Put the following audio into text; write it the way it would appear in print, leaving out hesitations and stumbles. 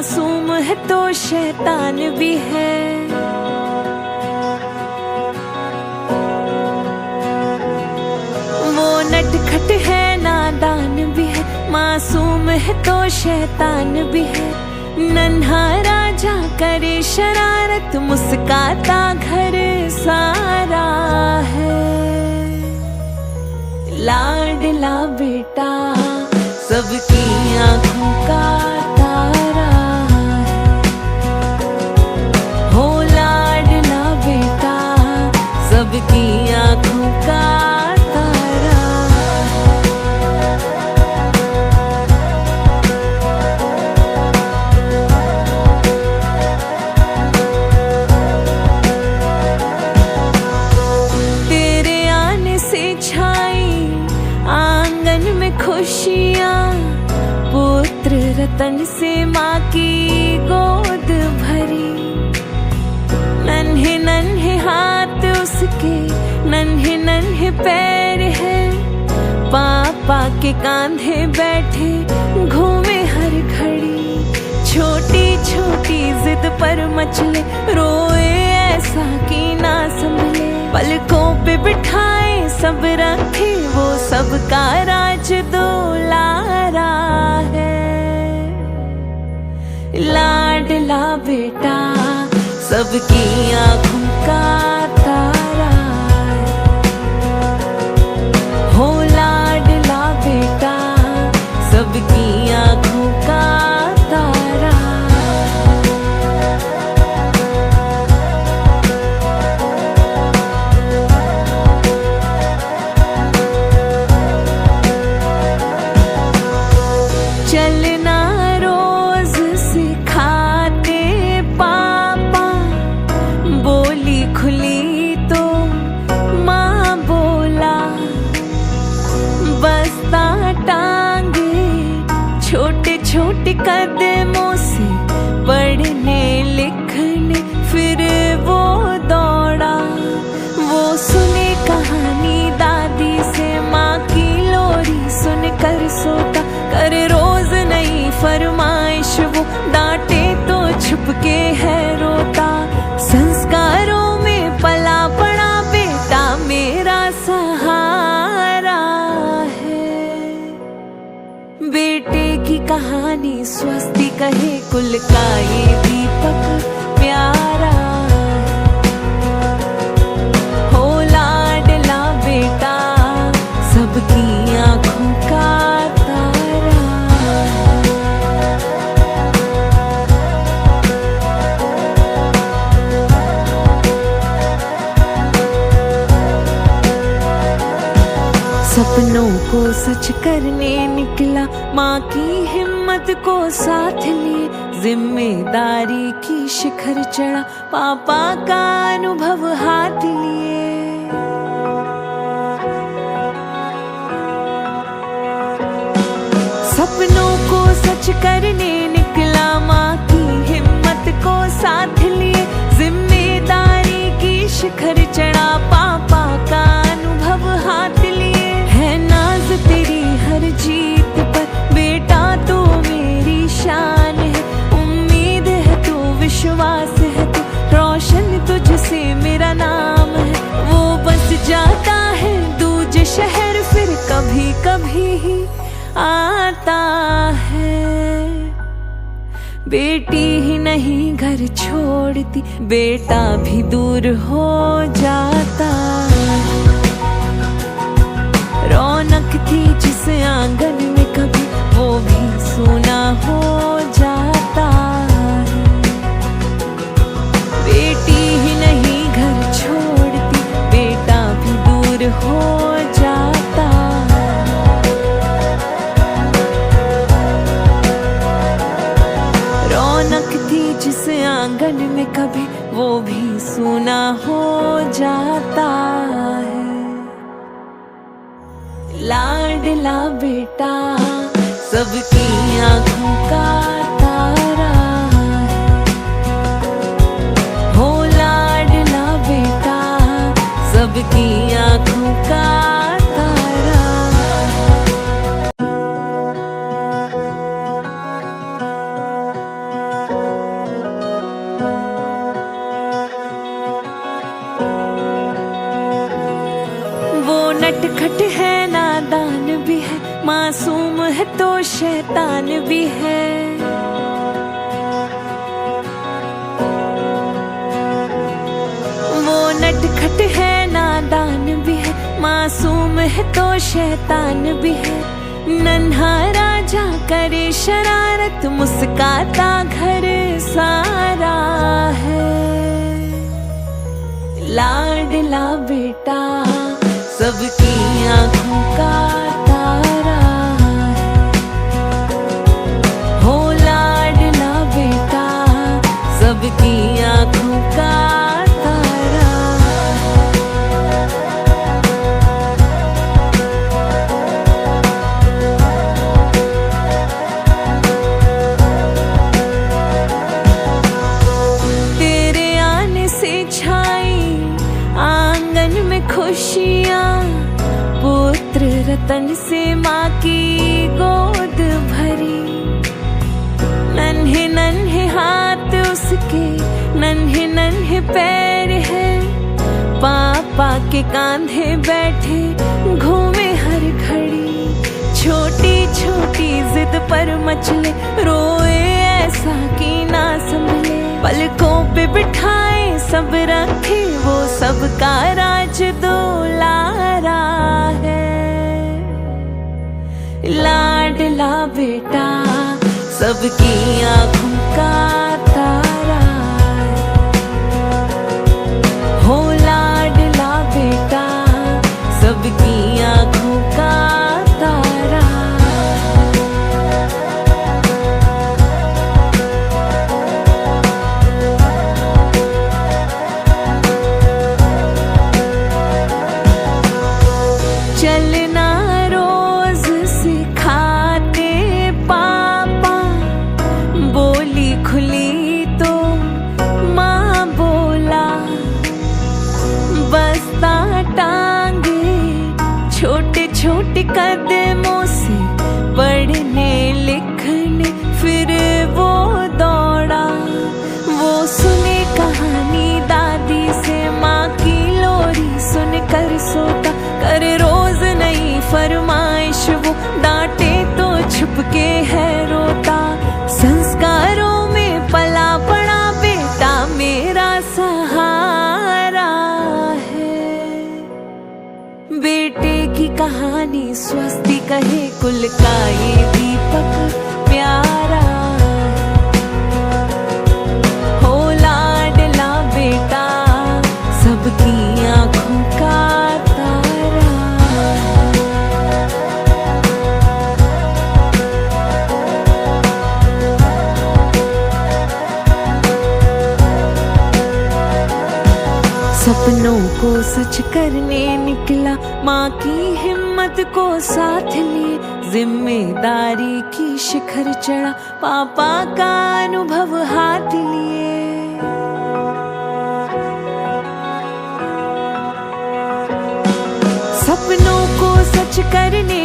मासूम है तो शैतान भी है। वो नटखट है नादान भी है, मासूम है तो शैतान भी है। नन्हा राजा करे शरारत, मुस्काता घर सारा है। लाडला बेटा सबकी आंखों का तारा है। हो लाडला बेटा सबकी आंखों का तारा है। तेरे आने से छाई आंगन में खुशियाँ, पुत्र रतन से माँ की गोद भरी। नन्हे नन्हे हाथ उसके, नन्हे नन्हे पैर है। पापा के कांधे बैठे घूमे हर घड़ी। छोटी छोटी जिद पर मचले, रोए ऐसा कि ना संभले। पलकों पे बिठाए सब रखे, वो सबका राज दुलारा है। लाडला बेटा सबकी आंखों का तारा है। हो लाडला बेटा सबकी आंखों का तारा है। चलना रोज सिखाते पापा, बोली खुली तो माँ बोला। बस्ता टांगे छोटे छोटे कदमों से, पढ़ने लिखने फिर वो दौड़ा। वो सुने कहानी दादी से, माँ की लोरी सुनकर सोता। करे रोज नई फरमाइश वो, डांटे तो छुपके है रोता। संस्कारों में पला पड़ा बेटा मेरा सहारा है। बेटे की कहानी स्वस्ति कहे, कुल का ये दीपक प्यारा है। हो लाडला बेटा सबकी आंखों का तारा है। सपनों को सच करने निकला, माँ की हिम्मत को साथ लिए। जिम्मेदारी की शिखर चढ़ा, पापा का अनुभव हाथ लिए। सपनों को सच करने निकला, माँ की हिम्मत को साथ लिए। जिम्मेदारी की शिखर चढ़ा, पापा का अनुभव हाथ लिए। है नाज तेरी हर जीत पर बेटा, तू मेरी शान है। उम्मीद है तू, विश्वास है तू, रोशन तुझसे मेरा नाम है। वो बस जाता है दूजे शहर, फिर कभी कभी ही आता है। बेटी ही नहीं घर छोड़ती, बेटा भी दूर हो जाता है। रौनक थी जिस आंगन में कभी, वो भी सूना हो जाता है। बेटी ही नहीं घर छोड़ती, बेटा भी दूर हो जाता है। रौनक थी जिस आंगन में कभी, वो भी सूना हो जाता है। लाडला बेटा सबकी आंखों का तारा है। हो लाडला बेटा सबकी आंखों का तारा है। शैतान भी है। वो नटखट है नादान भी है, मासूम है तो शैतान भी है। नन्हा राजा करे शरारत, मुस्काता घर सारा है। लाडला बेटा सबकी आंखों का तारा है। हो लाडला बेटा सबकी आंखों का तारा है। तेरे आने से छाई आंगन में खुशियाँ, पुत्र रतन से माँ की गोद भरी। नन्हे नन्हे हाथ उसके, नन्हे नन्हे पैर है। पापा के कांधे बैठे घूमे हर घड़ी। छोटी छोटी जिद पर मचले, रोए ऐसा कि ना संभले। पलकों पे बिठाए सब रखे, वो सबका राज दुलारा है। लाडला बेटा सबकी आंखों का तारा है। हो लाडला बेटा सबकी आंखों का तारा है। चलना रोज सिखाते पापा, बोली खुली तो माँ बोला। बस्ता टांगे छोटे छोटे कदमों से, पढ़ने लिखने फिर वो दौड़ा। वो सुने कहानी दादी से, माँ की लोरी सुनकर सोता। करे रोज नई फरमाइश वो, डांटे तो छुपके है रोता। संस्कारों में पला पड़ा बेटा मेरा सहारा है। बेटे की कहानी स्वस्ति कहे, कुल का ये दीपक प्यारा है। हो लाडला बेटा सबकी आंखों का तारा है। सपनों को सच करने निकला, माँ की हिम्मत को साथ लिए। जिम्मेदारी की शिखर चढ़ा, पापा का अनुभव हाथ लिए। सपनों को सच करने